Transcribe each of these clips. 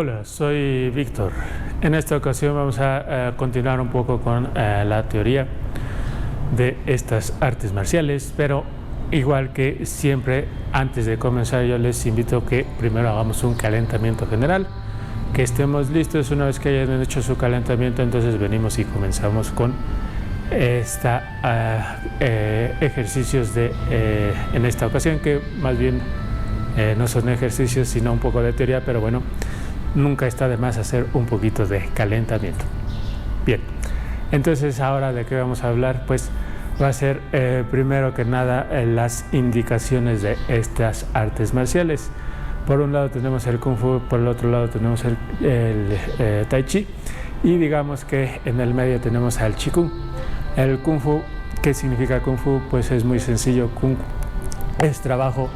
Hola, soy Víctor. En esta ocasión vamos a continuar un poco con la teoría de estas artes marciales, pero igual que siempre, antes de comenzar yo les invito a que primero hagamos un calentamiento general, que estemos listos. Una vez que hayan hecho su calentamiento, entonces venimos y comenzamos con ejercicios en esta ocasión, que más bien no son ejercicios sino un poco de teoría, pero bueno, nunca está de más hacer un poquito de calentamiento. Bien, entonces ahora de qué vamos a hablar, pues va a ser primero que nada las indicaciones de estas artes marciales. Por un lado tenemos el Kung Fu, por el otro lado tenemos el Tai Chi, y digamos que en el medio tenemos al Chi Kung. El Kung Fu, ¿qué significa Kung Fu? Pues es muy sencillo. Kung es trabajo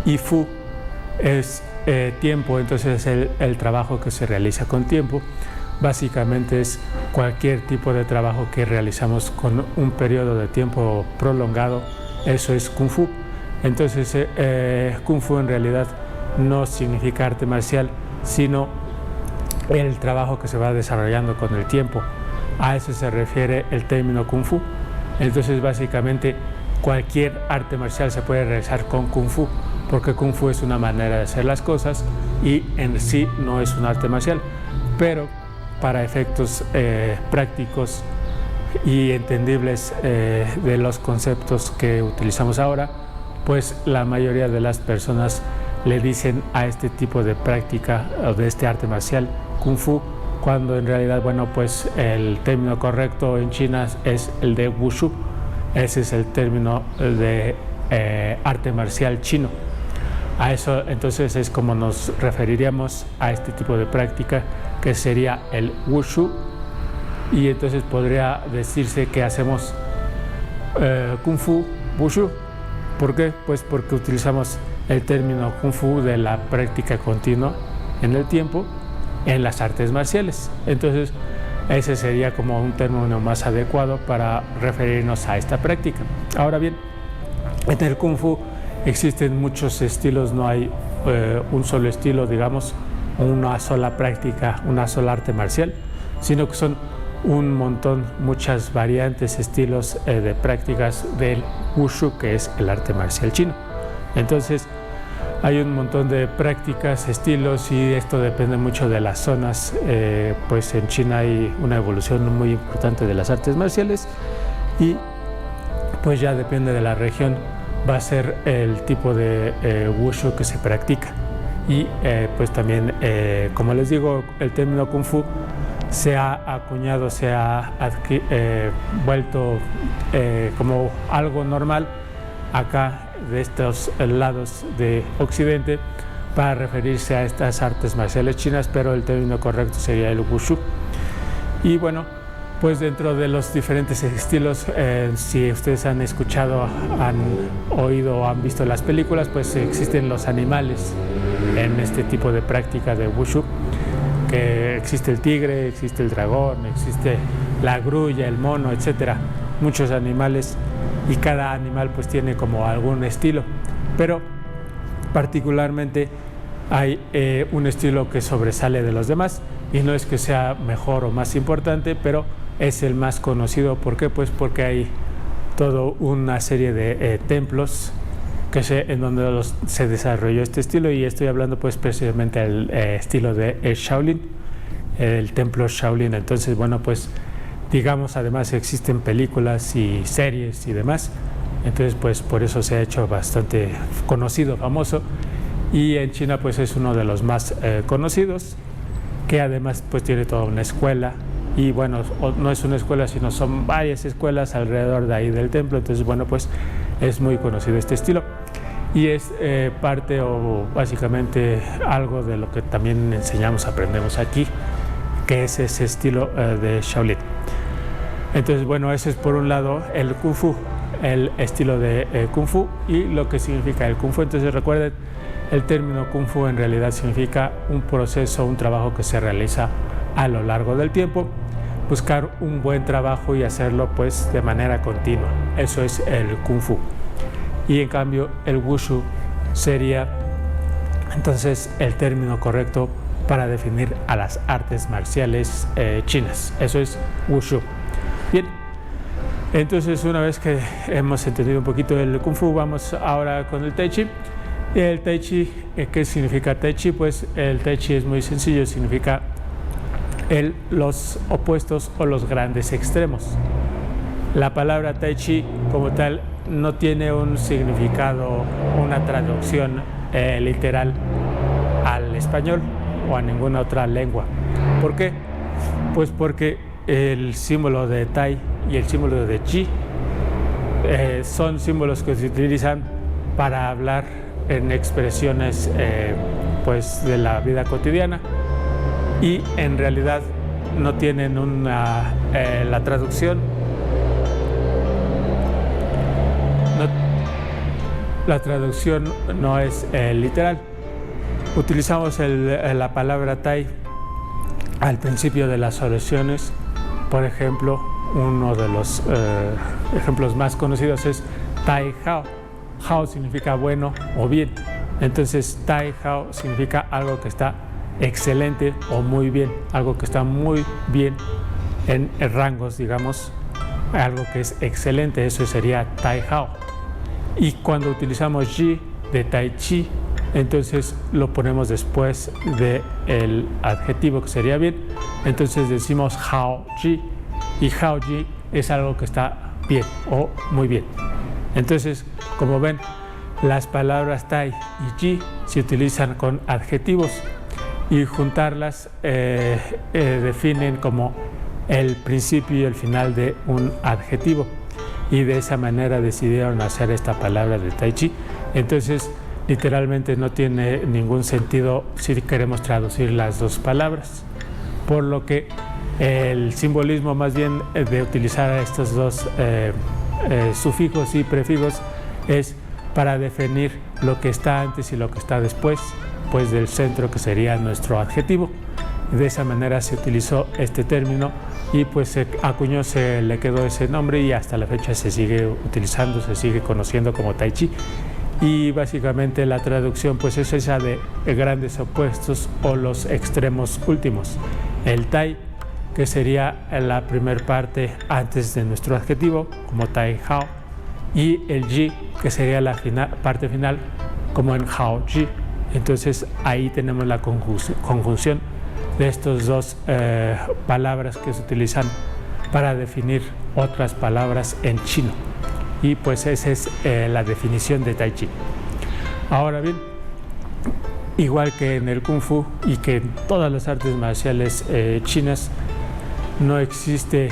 y Fu es tiempo, entonces el trabajo que se realiza con tiempo. Básicamente es cualquier tipo de trabajo que realizamos con un periodo de tiempo prolongado, eso es Kung Fu. Entonces Kung Fu en realidad no significa arte marcial, sino el trabajo que se va desarrollando con el tiempo. A eso se refiere el término Kung Fu. Entonces básicamente cualquier arte marcial se puede realizar con Kung Fu, porque Kung Fu es una manera de hacer las cosas y en sí no es un arte marcial, pero para efectos prácticos y entendibles de los conceptos que utilizamos ahora, pues la mayoría de las personas le dicen a este tipo de práctica o de este arte marcial Kung Fu, cuando en realidad, bueno, pues el término correcto en China es el de Wushu. Ese es el término de arte marcial chino. A eso entonces es como nos referiríamos a este tipo de práctica, que sería el Wushu, y entonces podría decirse que hacemos Kung Fu Wushu. ¿Por qué? Pues porque utilizamos el término Kung Fu de la práctica continua en el tiempo en las artes marciales. Entonces ese sería como un término más adecuado para referirnos a esta práctica. Ahora bien, en el Kung Fu existen muchos estilos, no hay un solo estilo, digamos, una sola práctica, una sola arte marcial, sino que son un montón, muchas variantes, estilos de prácticas del Wushu, que es el arte marcial chino. Entonces hay un montón de prácticas, estilos, y esto depende mucho de las zonas. Pues en China hay una evolución muy importante de las artes marciales, y pues ya depende de la región va a ser el tipo de Wushu que se practica. Y pues también, como les digo, el término Kung Fu se ha acuñado, se ha vuelto como algo normal acá de estos lados de Occidente para referirse a estas artes marciales chinas, pero el término correcto sería el Wushu. Y bueno, pues dentro de los diferentes estilos, si ustedes han escuchado, han oído o han visto las películas, pues existen los animales en este tipo de práctica de Wushu, que existe el tigre, existe el dragón, existe la grulla, el mono, etcétera, muchos animales, y cada animal pues tiene como algún estilo, pero particularmente hay un estilo que sobresale de los demás, y no es que sea mejor o más importante, pero es el más conocido. ¿Por qué? Pues porque hay toda una serie de templos en donde se desarrolló este estilo, y estoy hablando pues precisamente del estilo de Shaolin, el templo Shaolin. Entonces, bueno, pues digamos, además existen películas y series y demás, entonces pues por eso se ha hecho bastante conocido, famoso, y en China pues es uno de los más conocidos, que además pues tiene toda una escuela. Y bueno, no es una escuela, sino son varias escuelas alrededor de ahí del templo. Entonces, bueno, pues es muy conocido este estilo, y es parte o básicamente algo de lo que también enseñamos, aprendemos aquí, que es ese estilo de Shaolin. Entonces, bueno, ese es por un lado el Kung Fu, el estilo de Kung Fu y lo que significa el Kung Fu. Entonces recuerden, el término Kung Fu en realidad significa un proceso, un trabajo que se realiza a lo largo del tiempo, buscar un buen trabajo y hacerlo pues de manera continua. Eso es el Kung Fu. Y en cambio el Wushu sería entonces el término correcto para definir a las artes marciales chinas. Eso es Wushu. Bien, entonces una vez que hemos entendido un poquito el Kung Fu, vamos ahora con el Tai Chi. El Tai Chi, ¿qué significa Tai Chi? Pues el Tai Chi es muy sencillo, significa los opuestos o los grandes extremos. La palabra Tai Chi como tal no tiene un significado, una traducción literal al español o a ninguna otra lengua. ¿Por qué? Pues porque el símbolo de Tai y el símbolo de Chi son símbolos que se utilizan para hablar en expresiones pues de la vida cotidiana, y en realidad no tienen la traducción. La traducción no es literal. Utilizamos la palabra Tai al principio de las oraciones. Por ejemplo, uno de los ejemplos más conocidos es Tai Hao. Hao significa bueno o bien. Entonces, Tai Hao significa algo que está excelente o muy bien, algo que está muy bien en rangos, digamos, algo que es excelente, eso sería Tai Hao. Y cuando utilizamos Ji de Tai Chi, entonces lo ponemos después del adjetivo que sería bien, entonces decimos Hao Ji, y Hao Ji es algo que está bien o muy bien. Entonces, como ven, las palabras Tai y Ji se utilizan con adjetivos, y juntarlas definen como el principio y el final de un adjetivo, y de esa manera decidieron hacer esta palabra de Tai Chi. Entonces, literalmente no tiene ningún sentido si queremos traducir las dos palabras, por lo que el simbolismo más bien de utilizar estos dos sufijos y prefijos es para definir lo que está antes y lo que está después, pues del centro, que sería nuestro adjetivo. De esa manera se utilizó este término y pues se acuñó, se le quedó ese nombre, y hasta la fecha se sigue utilizando, se sigue conociendo como Tai Chi. Y básicamente la traducción pues es esa de grandes opuestos o los extremos últimos. El Tai, que sería la primera parte antes de nuestro adjetivo, como Tai Hao, y el Ji, que sería la parte final, como en Hao Ji. Entonces ahí tenemos la conjunción de estas dos palabras que se utilizan para definir otras palabras en chino. Y pues esa es la definición de Tai Chi. Ahora bien, igual que en el Kung Fu y que en todas las artes marciales chinas, no existe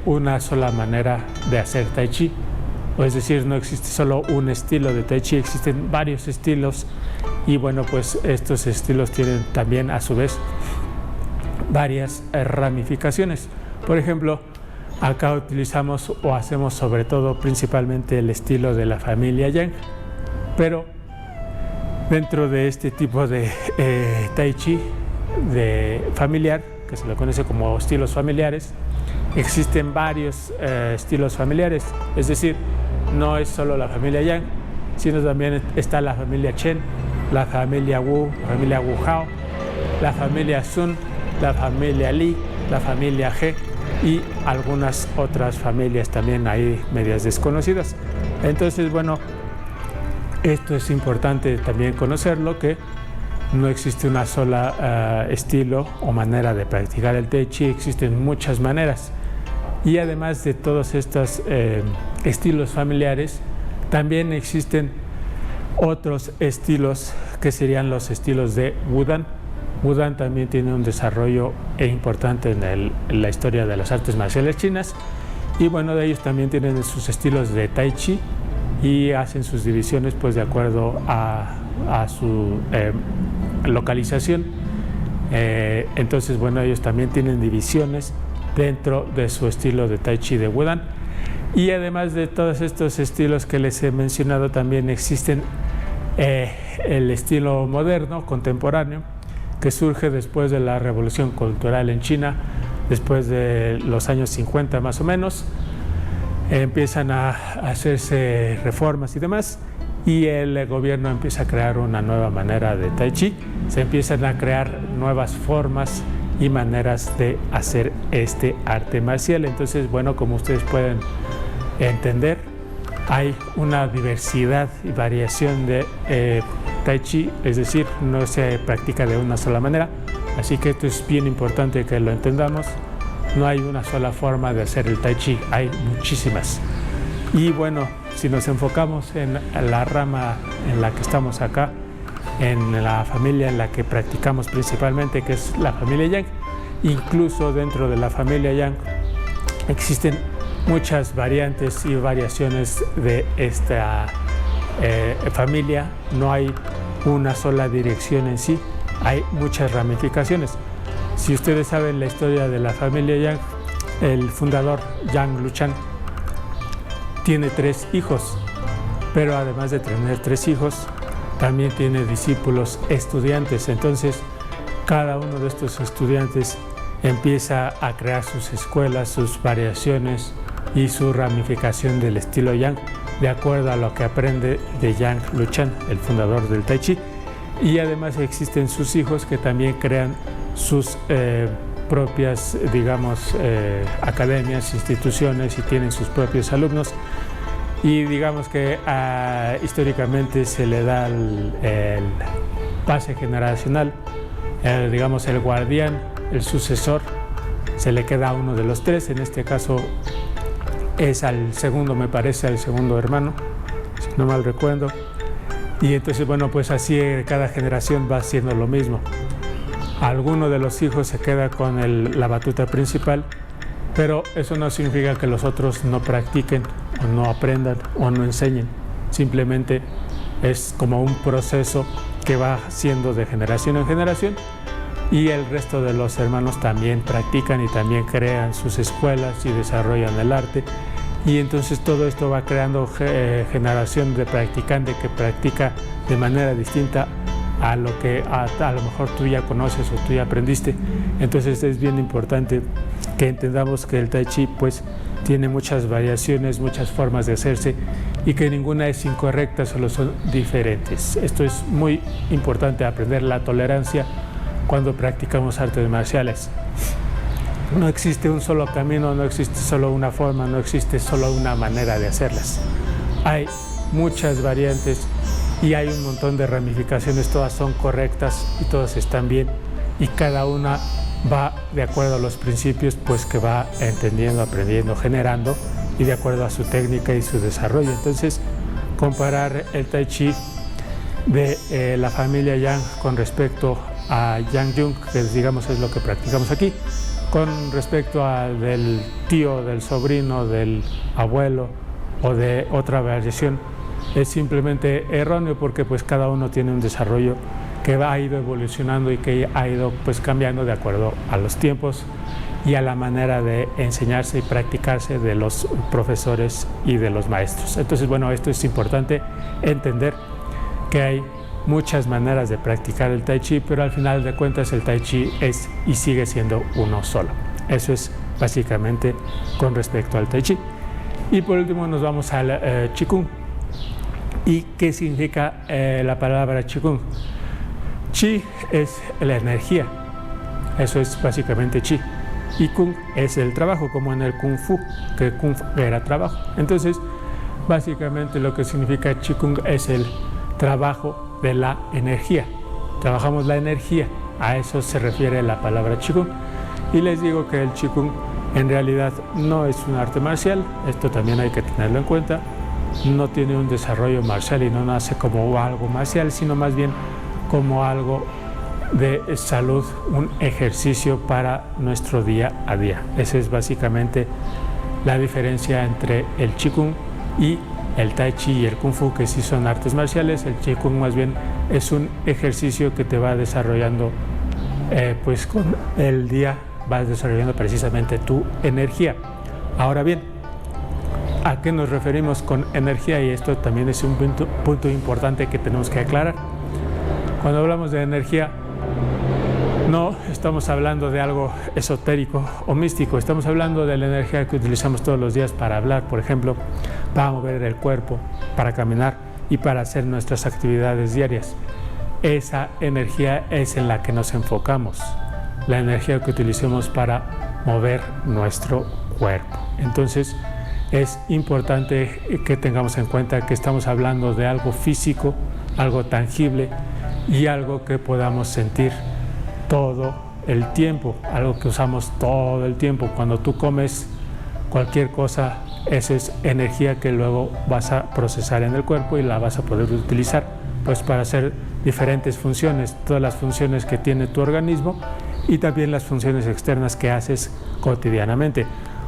una sola manera de hacer Tai Chi. O es decir, no existe solo un estilo de Tai Chi, existen varios estilos, y bueno, pues estos estilos tienen también a su vez varias ramificaciones. Por ejemplo, acá utilizamos o hacemos sobre todo principalmente el estilo de la familia Yang, pero dentro de este tipo de Tai Chi de familiar, que se lo conoce como estilos familiares, existen varios estilos familiares. Es decir, no es solo la familia Yang, sino también está la familia Chen, la familia Wu, la familia Wu Hao, la familia Sun, la familia Li, la familia He y algunas otras familias también ahí medias desconocidas. Entonces, bueno, esto es importante también conocerlo, que no existe una sola estilo o manera de practicar el Tai Chi, existen muchas maneras. Y además de todos estos estilos familiares, también existen otros estilos que serían los estilos de Wudang. Wudang también tiene un desarrollo importante en la historia de las artes marciales chinas, y bueno, de ellos también tienen sus estilos de Tai Chi y hacen sus divisiones pues de acuerdo a su localización. Entonces, bueno, ellos también tienen divisiones dentro de su estilo de Tai Chi de Wudang. Y además de todos estos estilos que les he mencionado, también existen el estilo moderno, contemporáneo, que surge después de la Revolución Cultural en China, después de los años 50 más o menos. Empiezan a hacerse reformas y demás, y el gobierno empieza a crear una nueva manera de Tai Chi, se empiezan a crear nuevas formas y maneras de hacer este arte marcial. Entonces, bueno, como ustedes pueden entender, hay una diversidad y variación de Tai Chi, es decir, no se practica de una sola manera, así que esto es bien importante que lo entendamos. No hay una sola forma de hacer el Tai Chi, hay muchísimas. Y bueno, si nos enfocamos en la rama en la que estamos acá, en la familia en la que practicamos principalmente, que es la familia Yang, incluso dentro de la familia Yang existen muchas variantes y variaciones de esta familia. No hay una sola dirección en sí, hay muchas ramificaciones. Si ustedes saben la historia de la familia Yang, el fundador Yang Luchan tiene 3 hijos, pero además de tener 3 hijos, también tiene discípulos estudiantes. Entonces, cada uno de estos estudiantes empieza a crear sus escuelas, sus variaciones y su ramificación del estilo Yang, de acuerdo a lo que aprende de Yang Luchan, el fundador del Tai Chi. Y además existen sus hijos que también crean sus propias, digamos, academias, instituciones, y tienen sus propios alumnos. Y digamos que históricamente se le da el pase generacional, digamos el guardián, el sucesor, se le queda a uno de los 3, en este caso es al segundo, me parece, al segundo hermano, si no mal recuerdo. Y entonces, bueno, pues así cada generación va haciendo lo mismo. Alguno de los hijos se queda con la batuta principal, pero eso no significa que los otros no practiquen o no aprendan o no enseñen. Simplemente es como un proceso que va siendo de generación en generación, y el resto de los hermanos también practican y también crean sus escuelas y desarrollan el arte. Y entonces todo esto va creando generación de practicante que practica de manera distinta a lo que a lo mejor tú ya conoces o tú ya aprendiste. Entonces es bien importante que entendamos que el Tai Chi pues tiene muchas variaciones, muchas formas de hacerse, y que ninguna es incorrecta, solo son diferentes. Esto es muy importante, aprender la tolerancia cuando practicamos artes marciales. No existe un solo camino, no existe solo una forma, no existe solo una manera de hacerlas. Hay muchas variantes y hay un montón de ramificaciones, todas son correctas y todas están bien, y cada una va de acuerdo a los principios pues que va entendiendo, aprendiendo, generando, y de acuerdo a su técnica y su desarrollo. Entonces, comparar el Tai Chi de la familia Yang con respecto a Yang Jung, que digamos es lo que practicamos aquí, con respecto al del tío, del sobrino, del abuelo o de otra variación, es simplemente erróneo, porque pues cada uno tiene un desarrollo que ha ido evolucionando y que ha ido pues cambiando de acuerdo a los tiempos y a la manera de enseñarse y practicarse de los profesores y de los maestros. Entonces, bueno, esto es importante entender, que hay muchas maneras de practicar el Tai Chi, pero al final de cuentas el Tai Chi es y sigue siendo uno solo. Eso es básicamente con respecto al Tai Chi. Y por último nos vamos al Qigong. ¿Y qué significa la palabra Qigong? Qi es la energía, eso es básicamente Qi. Y Kung es el trabajo, como en el Kung Fu, que Kung era trabajo. Entonces, básicamente lo que significa Qigong es el trabajo de la energía. Trabajamos la energía, a eso se refiere la palabra Qigong. Y les digo que el Qigong en realidad no es un arte marcial, esto también hay que tenerlo en cuenta. No tiene un desarrollo marcial y no nace como algo marcial, sino más bien como algo de salud, un ejercicio para nuestro día a día. Esa es básicamente la diferencia entre el Qigong y el Tai Chi y el Kung Fu, que sí son artes marciales. El Qigong más bien es un ejercicio que te va desarrollando, pues con el día vas desarrollando precisamente tu energía. Ahora bien, ¿a qué nos referimos con energía? Y esto también es un punto importante que tenemos que aclarar. Cuando hablamos de energía, no estamos hablando de algo esotérico o místico, estamos hablando de la energía que utilizamos todos los días para hablar, por ejemplo, para mover el cuerpo, para caminar, y para hacer nuestras actividades diarias. Esa energía es en la que nos enfocamos, la energía que utilicemos para mover nuestro cuerpo. Entonces es importante que tengamos en cuenta que estamos hablando de algo físico, algo tangible y algo que podamos sentir todo el tiempo, algo que usamos todo el tiempo. Cuando tú comes cualquier cosa, eso es energía que luego vas a procesar en el cuerpo y la vas a poder utilizar pues para hacer diferentes funciones, todas las funciones que tiene tu organismo y también las funciones externas que haces cotidianamente.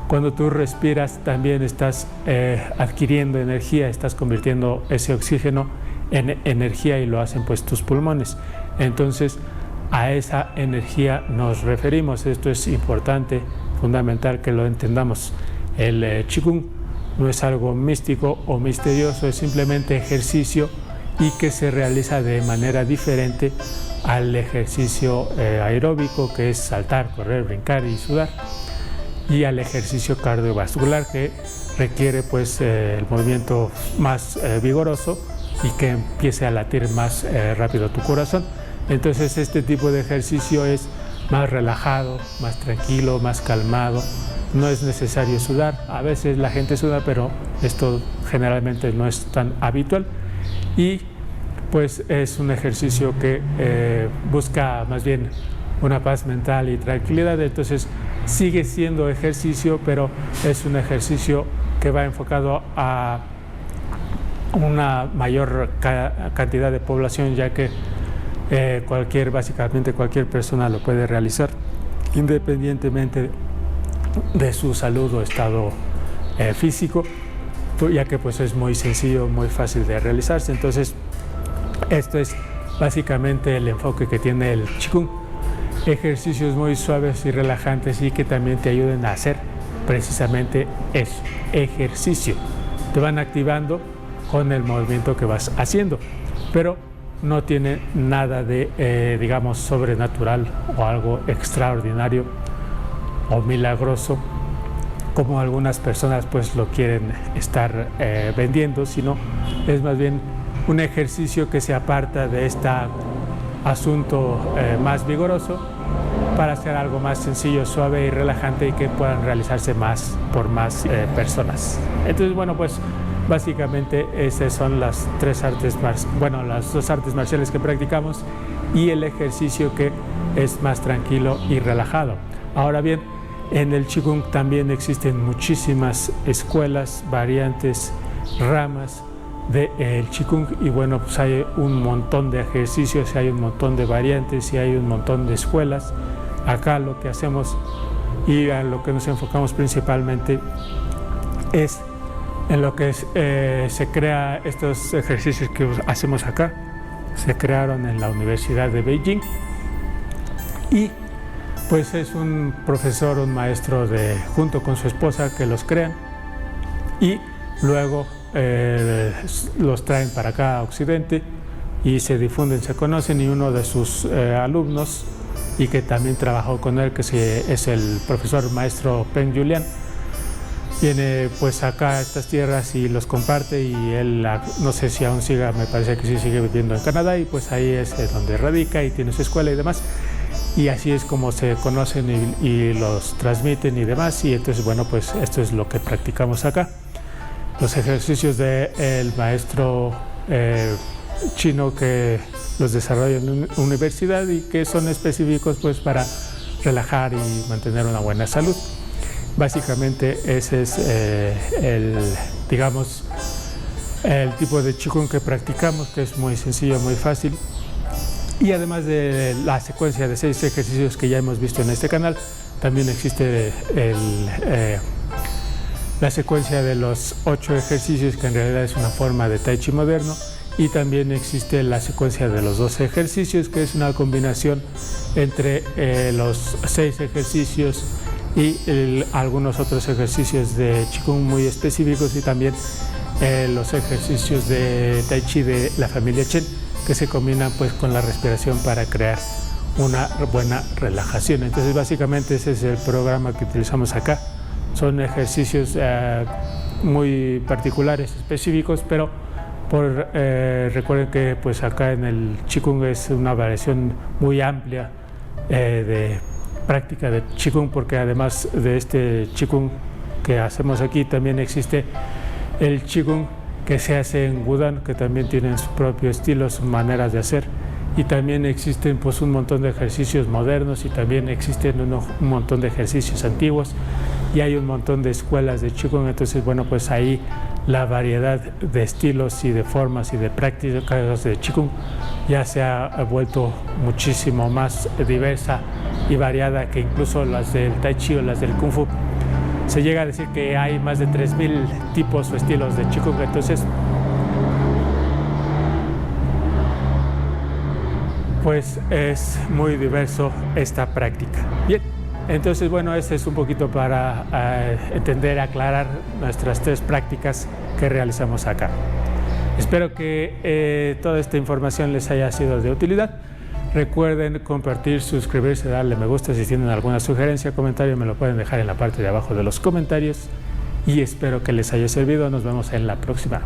Cuando tú respiras también estás adquiriendo energía, estás convirtiendo ese oxígeno en energía y lo hacen pues tus pulmones. Entonces a esa energía nos referimos. Esto es importante, fundamental que lo entendamos. El Qigong no es algo místico o misterioso, es simplemente ejercicio y que se realiza de manera diferente al ejercicio aeróbico, que es saltar, correr, brincar y sudar, y al ejercicio cardiovascular, que requiere pues el movimiento más vigoroso y que empiece a latir más rápido tu corazón. Entonces este tipo de ejercicio es más relajado, más tranquilo, más calmado. No es necesario sudar. A veces la gente suda, pero esto generalmente no es tan habitual. Y pues es un ejercicio que busca más bien una paz mental y tranquilidad. Entonces sigue siendo ejercicio, pero es un ejercicio que va enfocado a una mayor cantidad de población, ya que básicamente cualquier persona lo puede realizar independientemente de su salud o estado físico, ya que pues es muy sencillo, muy fácil de realizarse. Entonces esto es básicamente el enfoque que tiene el Qigong, ejercicios muy suaves y relajantes y que también te ayuden a hacer precisamente eso, ejercicio. Te van activando con el movimiento que vas haciendo, pero no tiene nada de, digamos, sobrenatural o algo extraordinario o milagroso como algunas personas pues lo quieren estar vendiendo, sino es más bien un ejercicio que se aparta de este asunto más vigoroso para hacer algo más sencillo, suave y relajante y que puedan realizarse por más personas. Entonces, bueno, pues básicamente esas son las las dos artes marciales que practicamos y el ejercicio que es más tranquilo y relajado. Ahora bien, en el Qigong también existen muchísimas escuelas, variantes, ramas del Qigong y bueno, pues hay un montón de ejercicios, hay un montón de variantes y hay un montón de escuelas. Acá lo que hacemos y a lo que nos enfocamos principalmente es en lo que se crea estos ejercicios que hacemos acá. Se crearon en la Universidad de Beijing y pues es un profesor, un maestro junto con su esposa que los crean y luego los traen para acá a Occidente y se difunden, se conocen, y uno de sus alumnos y que también trabajó con él, que es el profesor maestro Peng Julian, viene pues acá a estas tierras y los comparte, y él no sé si aún siga, me parece que sí sigue viviendo en Canadá, y pues ahí es donde radica y tiene su escuela y demás, y así es como se conocen y los transmiten y demás. Y entonces bueno, pues esto es lo que practicamos acá, los ejercicios del maestro chino que los desarrolla en la universidad y que son específicos pues para relajar y mantener una buena salud. Básicamente ese es digamos, el tipo de Qigong que practicamos, que es muy sencillo, muy fácil. Y además de la secuencia de 6 ejercicios que ya hemos visto en este canal, también existe la secuencia de los 8 ejercicios, que en realidad es una forma de Tai Chi moderno, y también existe la secuencia de los 12 ejercicios, que es una combinación entre los 6 ejercicios y algunos otros ejercicios de Qigong muy específicos, y también los ejercicios de Tai Chi de la familia Chen, que se combinan pues con la respiración para crear una buena relajación. Entonces básicamente ese es el programa que utilizamos acá. Son ejercicios muy particulares, específicos, pero Recuerden que pues acá en el Qigong es una variación muy amplia de práctica de Qigong, porque además de este Qigong que hacemos aquí, también existe el Qigong que se hace en Wudang, que también tienen su propio estilo, sus maneras de hacer, y también existen pues un montón de ejercicios modernos, y también existen un montón de ejercicios antiguos, y hay un montón de escuelas de Qigong. Entonces, bueno, pues ahí la variedad de estilos y de formas y de prácticas de Qigong ya se ha vuelto muchísimo más diversa y variada que incluso las del Tai Chi o las del Kung Fu. Se llega a decir que hay más de 3000 tipos o estilos de Qigong. Entonces, pues es muy diverso esta práctica. Bien, entonces, bueno, este es un poquito para entender, aclarar nuestras 3 prácticas que realizamos acá. Espero que toda esta información les haya sido de utilidad. Recuerden compartir, suscribirse, darle me gusta. Si tienen alguna sugerencia o comentario, me lo pueden dejar en la parte de abajo de los comentarios. Y espero que les haya servido. Nos vemos en la próxima.